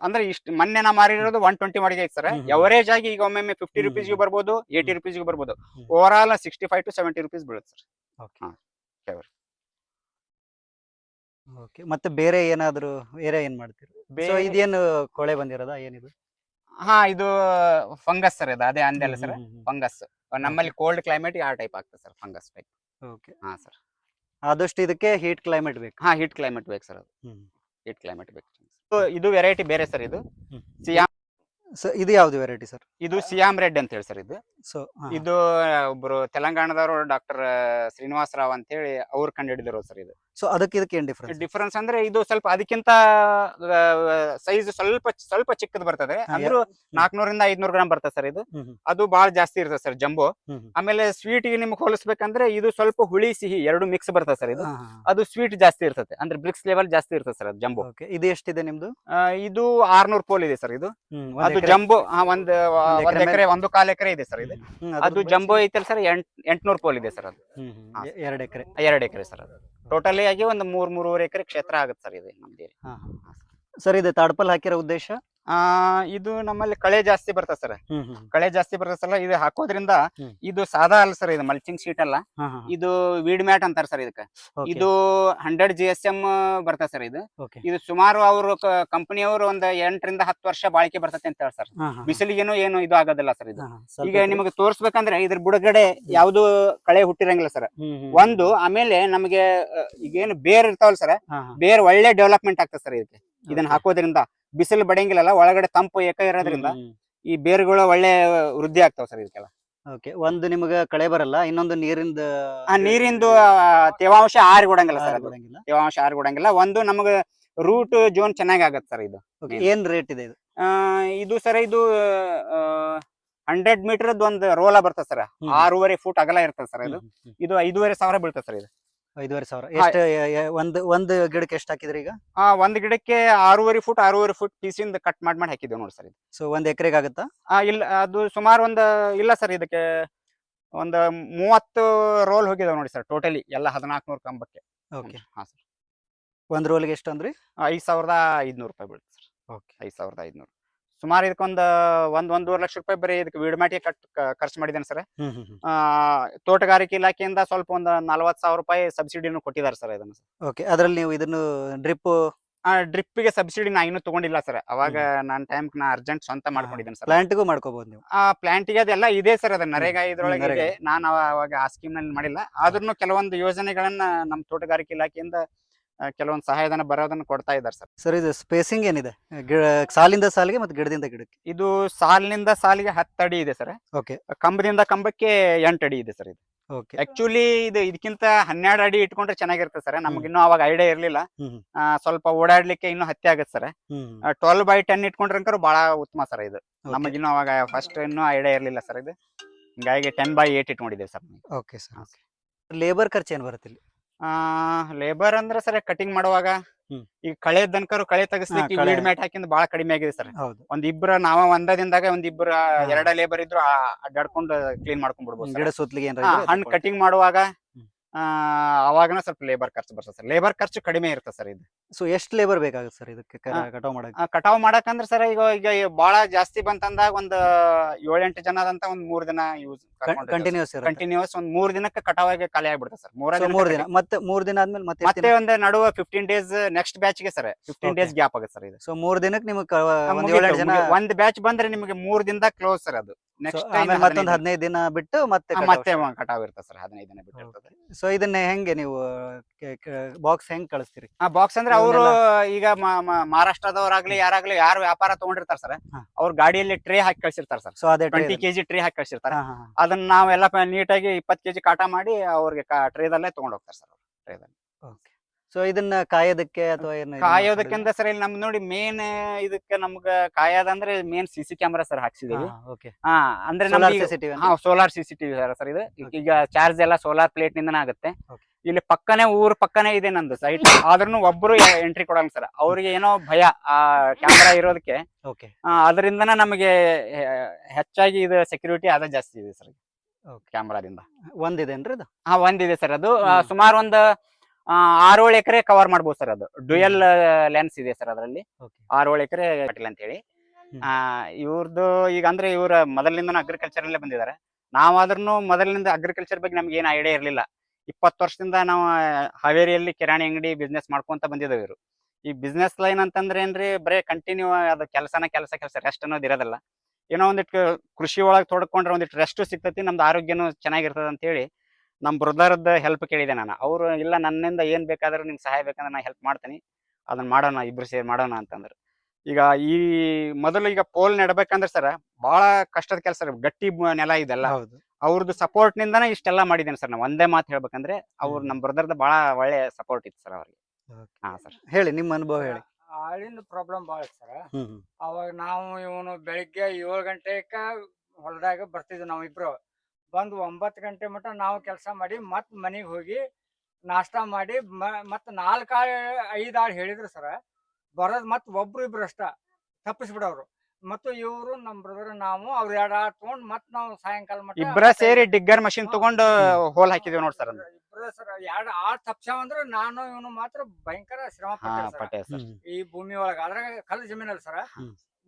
ಅಂದ್ರೆ ಇಷ್ಟು ಮೊನ್ನೆ ನಾ ಮಾರಿರೋದು 120 ಮಾಡಿಗೆ ಐತೆ ಸರ್. ಎವರೇಜ್ ಆಗಿ ಈಗ ಒಮ್ಮೆ 50 ರುಪೀಸ್ಗೂ ಬರ್ಬೋದು, 80 ರುಪೀಸ್ಗೂ ಬರ್ಬೋದು. ಓವರ್ ಆಲ್ 65 to 70 ರೂಪೀಸ್ ಬೀಳುತ್ತೆ ಸರ್. ಓಕೆ. ಮತ್ತೆ ಬೇರೆ ಏನಾದ್ರು ಏನ್ ಮಾಡ್ತೀರಿ? ಇದೇನು ಕೊಳೆ ಬಂದಿರೋದಾ ಏನಿದು? ಹಾ, ಇದು ಫಂಗಸ್ ಸರ್. ಇದು ಅದೇ ಅಂದಲ್ಲ ಸರ್, ಫಂಗಸ್. ನಮ್ಮಲ್ಲಿ ಕೋಲ್ಡ್ ಕ್ಲೈಮೇಟ್ ಆ ಟೈಪ್ ಆಗ್ತದೆ ಸರ್, ಫಂಗಸ್ ಟೈಪ್. ಓಕೆ. ಹಾ ಸರ್. ಆದಷ್ಟು ಇದಕ್ಕೆ ಹೀಟ್ ಕ್ಲೈಮೇಟ್ ಬೇಕು? ಹಾ, ಹೀಟ್ ಕ್ಲೈಮೇಟ್ ಬೇಕು ಸರ್. ಅದು ಹೀಟ್ ಕ್ಲೈಮೇಟ್ ಬೇಕು. ಇದು ವೆರೈಟಿ ಬೇರೆ ಸರ್. ಇದು ಸಿಯಾಮ್. ಇದು ಯಾವ್ದು ವೆರೈಟಿ ಸರ್? ಇದು ಸಿಯಾಮ್ ರೆಡ್ ಅಂತ ಹೇಳಿ ಸರ್. ಇದು ಒಬ್ರು ತೆಲಂಗಾಣದವರು ಡಾಕ್ಟರ್ ಶ್ರೀನಿವಾಸ ರಾವ್ ಅಂತ ಹೇಳಿ ಅವ್ರು ಕಂಡು ಹಿಡಿದಿರೋ ಸರ್ ಇದು. ಸೊ ಅದಕ್ಕೆ ಇದಕ್ಕೆ ಏನ್ ಡಿಫರೆನ್ಸ್ ಅಂದ್ರೆ ಇದು ಸ್ವಲ್ಪ ಅದಕ್ಕಿಂತ ಸೈಜ್ ಸ್ವಲ್ಪ ಚಿಕ್ಕದ್ ಬರ್ತದೆ. ಅಂದ್ರೂ 400 ರಿಂದ 500 ಗ್ರಾಮ್ ಬರ್ತದೆ ಸರ್ ಇದು. ಅದು ಬಹಳ ಜಾಸ್ತಿ ಇರ್ತದೆ ಸರ್, ಜಂಬೋ. ಆಮೇಲೆ ಸ್ವೀಟ್ ಗೆ ನಿಮ್ಗೆ ಹೋಲಿಸ್ಬೇಕಂದ್ರೆ ಇದು ಸ್ವಲ್ಪ ಹುಳಿ ಸಿಹಿ ಎರಡು ಮಿಕ್ಸ್ ಬರ್ತದೆ ಸರ್ ಇದು. ಅದು ಸ್ವೀಟ್ ಜಾಸ್ತಿ ಇರ್ತದೆ, ಅಂದ್ರೆ ಬ್ರಿಕ್ಸ್ ಲೆವೆಲ್ ಜಾಸ್ತಿ ಇರ್ತದೆ ಸರ್ ಅದು ಜಂಬೋ. ಇದು ಎಷ್ಟಿದೆ ನಿಮ್ದು? ಇದು 600 ಪೋಲ್ ಇದೆ ಸರ್ ಇದು. ಅದು ಜಂಬೋ ಒಂದು 1 ಎಕರೆ 1.25 ಎಕರೆ ಇದೆ ಸರ್ ಇದು. ಅದು ಜಂಬೋ ಐತಲ್ ಸರ್, 800 ಪೋಲ್ ಇದೆ ಸರ್ ಅದು. 2 ಎಕರೆ? 2 ಎಕರೆ ಸರ್. ಅದು ಟೋಟಲಿ ಆಗಿ ಒಂದು 3-3.5 ಎಕರೆ ಕ್ಷೇತ್ರ ಆಗುತ್ತೆ ಸರ್ ಇದು ನಮ್ದು. ಸರ್ ಇದು ತಾಡ್ಪಲ್ ಹಾಕಿರೋ ಉದ್ದೇಶ? ಇದು ನಮ್ಮಲ್ಲಿ ಕಳೆ ಜಾಸ್ತಿ ಬರ್ತದೆ ಸರ್. ಕಳೆ ಜಾಸ್ತಿ ಬರ್ತದೆ ಸರ್. ಇದು ಹಾಕೋದ್ರಿಂದ ಇದು ಸಾದಾ ಅಲ್ಲ ಸರ್, ಇದು ಮಲ್ಚಿಂಗ್ ಶೀಟ್ ಅಲ್ಲ, ಇದು ವೀಡ್ ಮ್ಯಾಟ್ ಅಂತಾರ ಸರ್ ಇದಕ್ಕೆ. ಇದು 100 GSM ಬರ್ತದೆ ಸರ್ ಇದು. ಇದು ಸುಮಾರು ಅವರು ಕಂಪನಿಯವರು ಒಂದು 8 ರಿಂದ 10 ವರ್ಷ ಬಾಳಿಕೆ ಬರ್ತದೆ ಅಂತ ಹೇಳಿ ಸರ್. ಬಿಸಿಲಿಗೇನು ಏನು ಇದು ಆಗೋದಿಲ್ಲ ಸರ್ ಇದು. ಈಗ ನಿಮಗೆ ತೋರ್ಸ್ಬೇಕಂದ್ರೆ ಇದ್ರ ಬುಡಗಡೆ ಯಾವ್ದು ಕಳೆ ಹುಟ್ಟಿರಂಗಿಲ್ಲ ಸರ್ ಒಂದು. ಆಮೇಲೆ ನಮಗೆ ಈಗೇನು ಬೇರ್ ಇರ್ತಾವಲ್ಲ ಸರ್, ಬೇರ್ ಒಳ್ಳೆ ಡೆವಲಪ್ಮೆಂಟ್ ಆಗ್ತದೆ ಸರ್ ಇದಕ್ಕೆ. ಇದನ್ನ ಹಾಕೋದ್ರಿಂದ ಬಿಸಿಲು ಬಡಿಯಂಗಿಲ್ಲ, ಒಳಗಡೆ ತಂಪು ಏಕ ಇರೋದ್ರಿಂದ ಈ ಬೇರುಗಳು ಒಳ್ಳೆ ವೃದ್ಧಿ ಆಗ್ತಾವ ಸರ್ ಇದಕ್ಕೆಲ್ಲ. ಓಕೆ. ಒಂದು ನಿಮಗೆ ಕಳೆ ಬರಲ್ಲ, ಇನ್ನೊಂದು ನೀರಿಂದು ತೇವಾಂಶ ಆರಿಗೊಡಂಗಿಲ್ಲ ಸರ್. ತೇವಾಂಶ ಆರಿಗೊಡಂಗಿಲ್ಲ. ಒಂದು ನಮಗೆ ರೂಟ್ ಜೋನ್ ಚೆನ್ನಾಗಿ ಆಗತ್ತೆ ಸರ್ ಇದು. ಏನ್ ರೇಟ್ ಇದೆ ಇದು? ಇದು ಸರ್ ಇದು 100 ಮೀಟರ್ ಒಂದು ರೋಲ ಬರ್ತದೆ ಸರ್. 6.5 ಫೂಟ್ ಅಗಲ ಇರ್ತದೆ ಸರ್ ಇದು. ಇದು 5,500 ಬೀಳ್ತದೆ ಸರ್ ಇದು. 5,500. ಒಂದು ಗಿಡಕ್ಕೆ ಎಷ್ಟು ಹಾಕಿದ್ರಿ ಈಗ? ಒಂದ್ ಗಿಡಕ್ಕೆ 6.5 ಫೂಟ್ ಪೀಸಿಂದ ಕಟ್ ಮಾಡಿ ಹಾಕಿದ್ದೇವೆ ನೋಡಿ ಸರ್ ಇದು. ಸೊ 1 ಎಕರೆಗೆ ಆಗುತ್ತಾ? ಇಲ್ಲ, ಅದು ಸುಮಾರು ಇಲ್ಲ ಸರ್, ಇದಕ್ಕೆ ಒಂದು 30 ರೋಲ್ ಹೋಗಿದಾವೆ ನೋಡಿ ಸರ್ ಟೋಟಲಿ ಎಲ್ಲ 1400 ಕಂಬಕ್ಕೆ. ಓಕೆ. ಹಾ ಸರ್. ಒಂದು ರೋಲ್ಗೆ ಎಷ್ಟು ಅಂದ್ರಿ? 5,500 ರೂಪಾಯಿ ಬೀಳುತ್ತೆ ಸರ್. ಓಕೆ. 5,500. ಸುಮಾರು ಇದಕ್ಕೊಂದು 1-1.5 ಲಕ್ಷ ರೂಪಾಯಿ ಬರೀ ಇದಕ್ಕೆ ವೀಡ್ಮ್ಯಾಟಿಗೆ ಖರ್ಚು ಮಾಡಿದ್ದೇನೆ ಸರ್. ತೋಟಗಾರಿಕೆ ಇಲಾಖೆಯಿಂದ ಸ್ವಲ್ಪ ಒಂದು 40,000 ರೂಪಾಯಿ ಸಬ್ಸಿಡಿನೂ ಕೊಟ್ಟಿದ್ದಾರೆ ಸರ್ ಇದನ್ನು. ಓಕೆ. ಅದ್ರಲ್ಲಿ ನೀವು ಇದನ್ನು ಡ್ರಿಪ್ಗೆ ಸಬ್ಸಿಡಿ ನಾ ಇನ್ನೂ ತಗೊಂಡಿಲ್ಲ ಸರ್. ಅವಾಗ ನಾನು ನಾ ಅರ್ಜೆಂಟ್ ಸ್ವಂತ ಮಾಡ್ಕೊಂಡಿದ್ದೇನೆ ಸರ್. ಪ್ಲಾಂಟ್ಗೂ ಮಾಡ್ಕೋಬಹುದು ನೀವು? ಪ್ಲಾಂಟಿಗೆ ಅದೆಲ್ಲ ಇದೆ ಸರ್, ಅದ ನರೇಗಾ ಇದ್ರೊಳಗೆ ಇದೆ. ನಾನು ಅವಾಗ ಆ ಸ್ಕೀಮ್ ನಲ್ಲಿ ಮಾಡಿಲ್ಲ, ಆದ್ರೂ ಕೆಲವೊಂದು ಯೋಜನೆಗಳನ್ನ ನಮ್ಮ ತೋಟಗಾರಿಕೆ ಇಲಾಖೆಯಿಂದ ಕೆಲವೊಂದು ಸಹಾಯಧನ ಬರೋದನ್ನ ಕೊಡ್ತಾ ಇದ್ದಾರೆ ಸರ್. ಸರ್ ಇದು ಸ್ಪೇಸಿಂಗ್ ಏನಿದೆ ಸಾಲಿಂದ ಸಾಲಿಗೆ ಮತ್ತೆ ಗಿಡದಿಂದ ಗಿಡಕ್ಕೆ? ಇದು ಸಾಲಿನಿಂದ ಸಾಲಿಗೆ 10 ಅಡಿ ಇದೆ ಸರ್. ಓಕೆ. ಕಂಬದಿಂದ ಕಂಬಕ್ಕೆ 8 ಅಡಿ ಇದೆ ಸರ್ ಇದು. ಓಕೆ. ಆಕ್ಚುಲಿ ಇದಕ್ಕಿಂತ 12 ಅಡಿ ಇಟ್ಕೊಂಡ್ರೆ ಚೆನ್ನಾಗಿರುತ್ತೆ ಸರ್. ನಮ್ಗೆ ಇನ್ನೂ ಅವಾಗ ಐಡಿಯಾ ಇರ್ಲಿಲ್ಲ. ಸ್ವಲ್ಪ ಓಡಾಡ್ಲಿಕ್ಕೆ ಇನ್ನೂ ಹತ್ತಿ ಆಗತ್ತೆ ಸರ್. 12x10 ಇಟ್ಕೊಂಡ್ರೆ ಬಹಳ ಉತ್ತಮ ಸರ್ ಇದು. ನಮಗಿನ್ನೂ ಅವಾಗ ಫಸ್ಟ್ ಇನ್ನೂ ಐಡಿಯಾ ಇರ್ಲಿಲ್ಲ ಸರ್ ಇದು. ಹಿಂಗಾಗಿ 10x8 ಇಟ್ಕೊಂಡಿದ್ದೇವೆ ಸರ್. Okay sir. ಲೇಬರ್ ಖರ್ಚು ಏನ್ ಬರುತ್ತೆ ಇಲ್ಲಿ? ಲೇಬರ್ ಅಂದ್ರೆ ಸರ್ ಕಟಿಂಗ್ ಮಾಡುವಾಗ ಈಗ ಕಳೆ ದನಕರು ಕಳೆ ತೆಗಿಸ್ಲಿಕ್ಕೆ ವೀಡ್ ಮ್ಯಾಟ್ ಹಾಕಿಂದ ಬಹಳ ಕಡಿಮೆ ಆಗಿದೆ ಸರ್. ಒಂದಿಬ್ರು ನಾವ ಒಂದದಿಂದಾಗ ಒಂದಿಬ್ರು 2 ಲೇಬರ್ ಇದ್ರು ಅಡ್ಡಾಡ್ಕೊಂಡು ಕ್ಲೀನ್ ಮಾಡ್ಕೊಂಡ್ ಬಿಡ್ಬೋದು. ಗಿಡ ಸುತ್ತಲಿಗೆ ಹಣ್ಣು ಕಟಿಂಗ್ ಮಾಡುವಾಗ ಅವಾಗನ ಸ್ವಲ್ಪ ಲೇಬರ್ ಖರ್ಚು ಬರ್ತದೆ ಸರ್. ಲೇಬರ್ ಖರ್ಚು ಕಡಿಮೆ ಇರ್ತದೆ ಸರ್ ಇದು. ಸೊ ಎಷ್ಟು ಲೇಬರ್ ಬೇಕಾಗುತ್ತೆ ಸರ್ ಇದಕ್ಕೆ ಹಾ. ಕಟಾವ್ ಮಾಡಕ್ಕೆ? ಕಟಾವ್ ಮಾಡಕಂದ್ರ ಸರ್ ಈಗ ಬಾಳ ಜಾಸ್ತಿ ಬಂತಂದಾಗ ಒಂದ್ 7-8 ಜನದಂತ ಒಂದ್ 3 ದಿನ ಯೂಸ್ ಕಂಟಿನ್ಯೂಸ್ ಇರುತ್ತೆ. ಕಂಟಿನ್ಯೂಸ್ ಒಂದ್ 3 ದಿನಕ್ಕೆ ಕಟಾವಾಗಿ ಖಾಲಿ ಆಗ್ಬಿಡುತ್ತೆ ಸರ್. ಸೊ 3 ದಿನ ಮತ್ತೆ 3 ದಿನ ಆದ್ಮೇಲೆ ಮತ್ತೆ ಮತ್ತೆ ಒಂದು ನಡುವ 15 ಡೇಸ್ ನೆಕ್ಸ್ಟ್ ಬ್ಯಾಚ್ ಗೆ ಸರ್ 15 ಡೇಸ್ ಗ್ಯಾಪ್ ಆಗುತ್ತೆ ಸರ್ ಇದು. ಸೊ 3 ದಿನಕ್ಕೆ ನಿಮಗೆ ಒಂದ್ ಮುಗೀತು, 7 ಜನ. ಒಂದ್ ಬ್ಯಾಚ್ ಬಂದ್ರೆ ನಿಮಗೆ 3 ದಿನದಿಂದ ಕ್ಲೋಸ್ ಸರ್ ಅದು. So, ನೆಕ್ಸ್ಟ್ ಆಮೇಲೆ ಮತ್ತೊಂದು 15 ದಿನ ಬಿಟ್ಟು ಮತ್ತೆ ಮತ್ತೆ ಕಟಾವ್ ಇರ್ತದೆ ಸರ್. 15 ದಿನ ಬಿಟ್ಟು ಇರ್ತದೆ. ಸೊ ಇದನ್ನ ಹೆಂಗೆ ನೀವು ಬಾಕ್ಸ್ ಹೆಂಗ್ ಕಳಿಸ್ತೀರಿ? ಬಾಕ್ಸ್ ಅಂದ್ರೆ ಅವರು ಈಗ ಮಹಾರಾಷ್ಟ್ರದವರಾಗ್ಲಿ ಯಾರಾಗ್ಲಿ ಯಾರು ವ್ಯಾಪಾರ ತಗೊಂಡಿರ್ತಾರ ಸರ್, ಅವ್ರ ಗಾಡಿಯಲ್ಲಿ ಟ್ರೇ ಹಾಕಿ ಕಳ್ಸಿರ್ತಾರ ಸರ್. ಸೊ ಅದೇ 20 kg ಟ್ರೇ ಹಾಕಿ ಕಳ್ಸಿರ್ತಾರ. ಅದನ್ನ ನಾವೆಲ್ಲ ನೀಟಾಗಿ 20 kg ಕಾಟ ಮಾಡಿ ಅವ್ರಿಗೆ ಟ್ರೇದಲ್ಲೇ ತಗೊಂಡ್ ಹೋಗ್ತಾರೆ ಸರ್. ಟ್ರೇದಲ್ಲಿ ಸೊ ಇದನ್ನ ಕಾಯೋದಕ್ಕೆ ಅಥವಾ ಏನು ಕಾಯೋದಕ್ಕಿಂತ ಸರ್ ಇಲ್ಲಿ ನಮ್ದು ನೋಡಿ ಮೇನ್ ಇದಕ್ಕೆ ನಮ್ಗ ಕಾಯೋದಂದ್ರೆ ಮೇನ್ CC ಕ್ಯಾಮೆರಾ ಸರ್ ಹಾಕ್ಸಿದೀವಿ. ಅಂದ್ರೆ ಸೋಲಾರ್ CCTV ಸರ್ ಇದು. ಈಗ ಚಾರ್ಜ್ ಎಲ್ಲ ಸೋಲಾರ್ ಪ್ಲೇಟ್ ನಿಂದನೇ ಆಗುತ್ತೆ. ಇಲ್ಲಿ ಪಕ್ಕನೆ ಊರ್ ಪಕ್ಕನೆ ಇದೆ ನಂದು ಸೈಟ್. ಆದ್ರೂ ಒಬ್ರು ಎಂಟ್ರಿ ಕೊಡಲ್ಲ ಸರ್. ಅವ್ರಿಗೆ ಏನೋ ಭಯ ಆ ಕ್ಯಾಮೆರಾ ಇರೋದಕ್ಕೆ. ಅದರಿಂದನ ನಮಗೆ ಹೆಚ್ಚಾಗಿ ಇದು ಸೆಕ್ಯೂರಿಟಿ ಅದ ಜಾಸ್ತಿ ಇದೆ ಸರ್ ಕ್ಯಾಮ್ರಾದಿಂದ. ಒಂದಿದೇನ್ರಿ ಅದು? ಒಂದಿದೆ ಸರ್. ಅದು ಸುಮಾರು ಒಂದು 6-7 ಎಕರೆ ಕವರ್ ಮಾಡ್ಬೋದು ಸರ್. ಅದು ಡ್ಯುಯಲ್ ಲೆನ್ಸ್ ಇದೆ ಸರ್ ಅದರಲ್ಲಿ. 6-7 ಎಕರೆ ಪಾಟೀಲ್ ಅಂತ ಹೇಳಿ. ಇವ್ರದ್ದು ಈಗ ಅಂದ್ರೆ ಇವ್ರ ಮೊದಲಿಂದ ಅಗ್ರಿಕಲ್ಚರ್ ಅಲ್ಲೇ ಬಂದಿದ್ದಾರೆ. ನಾವಾದ್ರೂ ಮೊದಲಿನಿಂದ ಅಗ್ರಿಕಲ್ಚರ್ ಬಗ್ಗೆ ನಮ್ಗೆ ಏನು ಐಡಿಯಾ ಇರ್ಲಿಲ್ಲ. 20 ವರ್ಷದಿಂದ ನಾವು ಹಾವೇರಿಯಲ್ಲಿ ಕಿರಾಣಿ ಅಂಗಡಿ ಬಿಸ್ನೆಸ್ ಮಾಡ್ಕೊಂತ ಬಂದಿದ್ದೇವೆ. ಇವರು ಈ ಬಿಸ್ನೆಸ್ ಲೈನ್ ಅಂತಂದ್ರೆ ಏನ್ರಿ, ಬರೇ ಕಂಟಿನ್ಯೂ ಅದು ಕೆಲಸ ರೆಸ್ಟ್ ಅನ್ನೋದು ಇರೋದಿಲ್ಲ. ಏನೋ ಒಂದಿಟ್ಟು ಕೃಷಿ ಒಳಗೆ ತೊಡ್ಕೊಂಡ್ರೆ ಒಂದಿಟ್ಟು ರೆಸ್ಟ್ ಸಿಗ್ತೈತಿ, ನಮ್ದು ಆರೋಗ್ಯನೂ ಚೆನ್ನಾಗಿರ್ತದ ಅಂತ ಹೇಳಿ ನಮ್ ಬ್ರದರ್ದ ಹೆಲ್ಪ್ ಕೇಳಿದೆ ನಾನು. ಅವರು ಇಲ್ಲ ನನ್ನಿಂದ ಏನ್ ಬೇಕಾದ್ರೂ ನಿಮ್ಗೆ ಸಹಾಯ ಬೇಕಂದ್ರೆ ನಾ ಹೆಲ್ಪ್ ಮಾಡ್ತೀನಿ, ಅದನ್ನ ಮಾಡೋಣ, ಇಬ್ರು ಸೇರಿ ಮಾಡೋಣ ಅಂತಂದ್ರು. ಈಗ ಈ ಮೊದಲು ಈಗ ಪೋಲ್ ನೆಡ್ಬೇಕಂದ್ರೆ ಸರ್ ಬಹಳ ಕಷ್ಟದ ಕೆಲಸ, ಗಟ್ಟಿ ನೆಲ ಇದೆಲ್ಲ. ಅವ್ರದ್ದು ಸಪೋರ್ಟ್ ನಿಂದನೇ ಇಷ್ಟೆಲ್ಲ ಮಾಡಿದ್ದೇನೆ ಸರ್. ನಾವು ಒಂದೇ ಮಾತು ಹೇಳ್ಬೇಕಂದ್ರೆ ಅವ್ರು ನಮ್ ಬ್ರದರ್ದ ಬಹಳ ಒಳ್ಳೆ ಸಪೋರ್ಟ್ ಇತ್ತು ಸರ್ ಅವ್ರಿಗೆ. ಸರ್ ಹೇಳಿ ನಿಮ್ಮ ಅನುಭವ ಹೇಳಿ. ಆಳಿಂದ ಪ್ರಾಬ್ಲಮ್ ಬಾಳ ಸರ್. ಅವಾಗ ನಾವು ಇವನು ಬೆಳಿಗ್ಗೆ 7 ಗಂಟೆಕ ಹೊಲದಾಗ ಬರ್ತಿದ್ವಿ ನಾವು ಇಬ್ರು. ಬಂದು 9 ಗಂಟೆ ಮಟ್ಟ ನಾವು ಕೆಲಸ ಮಾಡಿ ಮತ್ ಮನೆಗೆ ಹೋಗಿ ನಾಷ್ಟಾ ಮಾಡಿ ಮತ್ 4-5 ಆಳು ಹೇಳಿದ್ರು ಸರ್. ಬರೋದ್ ಮತ್ ಒಬ್ರು ಇಬ್ರು ಅಷ್ಟ ತಪ್ಪಿಸ್ಬಿಡವ್ರು. ಮತ್ತು ಇವ್ರು ನಮ್ ಬ್ರದರ್ ನಾವು ಅವ್ರ 2 ಆಳು ತಗೊಂಡ್ ಮತ್ ನಾವು ಸಾಯಂಕಾಲ ಮಟ್ಟ ಇಬ್ಬರ ಸೇರಿ ಡಿಗ್ಗರ್ ಮಷಿನ್ ತಗೊಂಡು ಹೋಲ್ ಹಾಕಿದ್ವಿ ನೋಡ್ ಸರ್. ಇಬ್ರು ಸರ್ 2 ಆಳು ತಪ್ಸಾವಂದ್ರ ನಾನು ಇವನು ಮಾತ್ರ ಭಯಂಕರ ಶ್ರಮ ಪಟ್ಟೆ ಸರ್ ಈ ಭೂಮಿ ಒಳಗ. ಅದ್ರಾಗ ಕಲ್ಲು ಜಮೀನಲ್ಲ ಸರ್.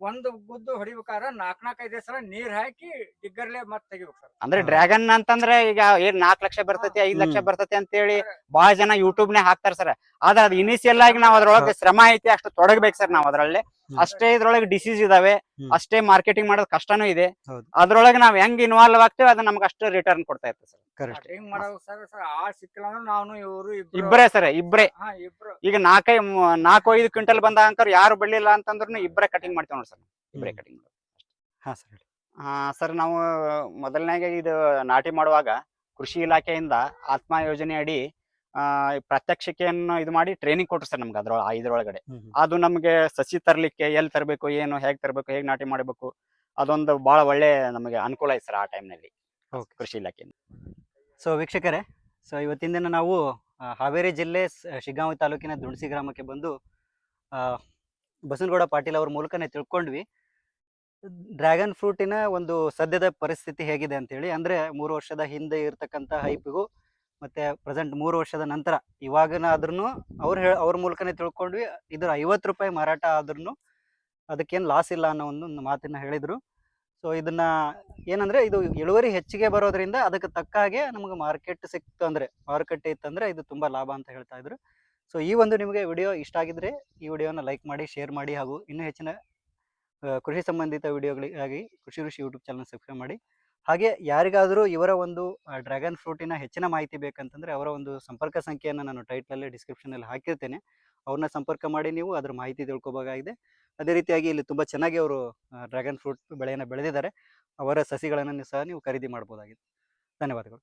ಒಂದು ಗುದ್ದು ಹೊಡಿಬೇಕಾರ 4-5 ಸಲ ನೀರ್ ಹಾಕಿ ಡಿಗ್ಗರ್ಲೆ ಮತ್ ತೆಗಿಬೇಕು ಸರ್. ಅಂದ್ರೆ ಡ್ರ್ಯಾಗನ್ ಅಂತಂದ್ರೆ ಈಗ ಏನ್ 4 ಲಕ್ಷ ಬರ್ತೈತಿ 5 ಲಕ್ಷ ಬರ್ತೈತಿ ಅಂತ ಹೇಳಿ ಬಹಳ ಜನ ಯೂಟ್ಯೂಬ್ ನೇ ಹಾಕ್ತಾರ ಸರ್. ಆದ್ರೆ ಅದು ಇನಿಷಿಯಲ್ ಆಗಿ ನಾವ್ ಅದ್ರೊಳಗೆ ಶ್ರಮ ಐತಿ, ಅಷ್ಟು ತೊಡಗಬೇಕು ಸರ್ ನಾವು ಅದ್ರಲ್ಲಿ. ಅಷ್ಟೇ ಇದ್ರೊಳಗೆ ಡಿಸೀಸ್ ಇದಾವೆ, ಅಷ್ಟೇ ಮಾರ್ಕೆಟಿಂಗ್ ಮಾಡೋದು ಕಷ್ಟನೂ ಇದೆ. ಅದ್ರೊಳಗೆ ನಾವ್ ಹೆಂಗ್ ಇನ್ವಾಲ್ವ್ ಆಗ್ತೇವೆ ಅದು ನಮ್ಗೆ ಅಷ್ಟು ರಿಟರ್ನ್ ಕೊಡ್ತಾ ಇರ್ತದೆ ಸರ್. ಹಿಂಗ್ ಮಾಡೋದು ಸರ್. ಆ ಸಿಕ್ಕಿಲ್ಲ ಅಂದ್ರೆ ನಾನು ಇವ್ರು ಇಬ್ರೇ ಸರ್. ಇಬ್ರೇ ಈಗ 4-5 ಕ್ವಿಂಟಲ್ ಬಂದ ಅಂಕರ್ ಯಾರು ಬೆಳಿಲ್ಲ ಅಂತಂದ್ರು ಇಬ್ರೇ ಕಟಿಂಗ್ ಮಾಡ್ತೇವೆ ನೋಡಿ ಸರ್. ಇಬ್ರೇ ಕಟಿಂಗ್ ಮಾಡೋದು. ಸರ್ ನಾವು ಮೊದಲನೇಗೆ ಇದು ನಾಟಿ ಮಾಡುವಾಗ ಕೃಷಿ ಇಲಾಖೆಯಿಂದ ಆತ್ಮ ಯೋಜನೆ ಅಡಿ ಪ್ರಾತ್ಯಕ್ಷಿಕೆಯನ್ನು ಇದು ಮಾಡಿ ಟ್ರೈನಿಂಗ್ ಕೊಟ್ರು ಸರ್ ನಮ್ಗೆ ಇದ್ರೊಳಗಡೆ. ಅದು ನಮ್ಗೆ ಸಸಿ ತರ್ಲಿಕ್ಕೆ ಎಲ್ಲಿ ತರಬೇಕು, ಏನು ಹೇಗ್ ತರಬೇಕು, ಹೇಗ್ ನಾಟಿ ಮಾಡಬೇಕು, ಅದೊಂದು ಬಹಳ ಒಳ್ಳೆ ನಮಗೆ ಅನುಕೂಲ ಐತೆ ಸರ್ ಆ ಟೈಮ್ನಲ್ಲಿ ಕೃಷಿ ಇಲಾಖೆಯಿಂದ. ಸೊ ವೀಕ್ಷಕರೇ, ಸೊ ಇವತ್ತಿನ ದಿನ ನಾವು ಹಾವೇರಿ ಜಿಲ್ಲೆ ಶಿಗ್ಗಾಂವಿ ತಾಲೂಕಿನ ದುಣಸಿ ಗ್ರಾಮಕ್ಕೆ ಬಂದು ಬಸನಗೌಡ ಪಾಟೀಲ್ ಅವ್ರ ಮೂಲಕನೇ ತಿಳ್ಕೊಂಡ್ವಿ ಡ್ರ್ಯಾಗನ್ ಫ್ರೂಟಿನ ಒಂದು ಸದ್ಯದ ಪರಿಸ್ಥಿತಿ ಹೇಗಿದೆ ಅಂತೇಳಿ. ಅಂದರೆ 3 ವರ್ಷದ ಹಿಂದೆ ಇರ್ತಕ್ಕಂಥ ಹೈಪಿಗೂ ಮತ್ತು ಪ್ರೆಸೆಂಟ್ 3 ವರ್ಷದ ನಂತರ ಇವಾಗನಾದ್ರೂ ಅವ್ರ ಮೂಲಕನೇ ತಿಳ್ಕೊಂಡ್ವಿ. ಇದ್ರ 50 ರೂಪಾಯಿ ಮಾರಾಟ ಆದ್ರೂ ಅದಕ್ಕೇನು ಲಾಸ್ ಇಲ್ಲ ಅನ್ನೋ ಒಂದು ಮಾತನ್ನ ಹೇಳಿದರು. ಸೊ ಇದನ್ನ ಏನಂದರೆ ಇದು ಇಳುವರಿ ಹೆಚ್ಚಿಗೆ ಬರೋದ್ರಿಂದ ಅದಕ್ಕೆ ತಕ್ಕ ಹಾಗೆ ನಮಗೆ ಮಾರ್ಕೆಟ್ ಸಿಕ್ತು ಅಂದರೆ, ಮಾರುಕಟ್ಟೆ ಇತ್ತಂದರೆ ಇದು ತುಂಬ ಲಾಭ ಅಂತ ಹೇಳ್ತಾ ಇದ್ರು. ಸೊ ಈ ಒಂದು ನಿಮಗೆ ವಿಡಿಯೋ ಇಷ್ಟ ಆಗಿದ್ರೆ ಈ ವಿಡಿಯೋನ ಲೈಕ್ ಮಾಡಿ, ಶೇರ್ ಮಾಡಿ, ಹಾಗೂ ಇನ್ನೂ ಹೆಚ್ಚಿನ ಕೃಷಿ ಸಂಬಂಧಿತ ವಿಡಿಯೋಗಳಿಗಾಗಿ ಕೃಷಿ ಋಷಿ ಯೂಟ್ಯೂಬ್ ಚಾನಲ್ ಸಬ್ಸ್ಕ್ರೈಬ್ ಮಾಡಿ. ಹಾಗೆ ಯಾರಿಗಾದರೂ ಇವರ ಒಂದು ಡ್ರ್ಯಾಗನ್ ಫ್ರೂಟಿನ ಹೆಚ್ಚಿನ ಮಾಹಿತಿ ಬೇಕಂತಂದರೆ ಅವರ ಒಂದು ಸಂಪರ್ಕ ಸಂಖ್ಯೆಯನ್ನು ನಾನು ಟೈಟ್ಲಲ್ಲಿ ಡಿಸ್ಕ್ರಿಪ್ಷನಲ್ಲಿ ಹಾಕಿರ್ತೇನೆ. ಅವ್ರನ್ನ ಸಂಪರ್ಕ ಮಾಡಿ ನೀವು ಅದ್ರ ಮಾಹಿತಿ ತಿಳ್ಕೊಬೇಕಾಗಿದೆ. ಅದೇ ರೀತಿಯಾಗಿ ಇಲ್ಲಿ ತುಂಬ ಚೆನ್ನಾಗಿ ಅವರು ಡ್ರ್ಯಾಗನ್ ಫ್ರೂಟ್ ಬೆಳೆಯನ್ನು ಬೆಳೆದಿದ್ದಾರೆ. ಅವರ ಸಸಿಗಳನ್ನು ಸಹ ನೀವು ಖರೀದಿ ಮಾಡ್ಬೋದಾಗಿದೆ. ಧನ್ಯವಾದಗಳು.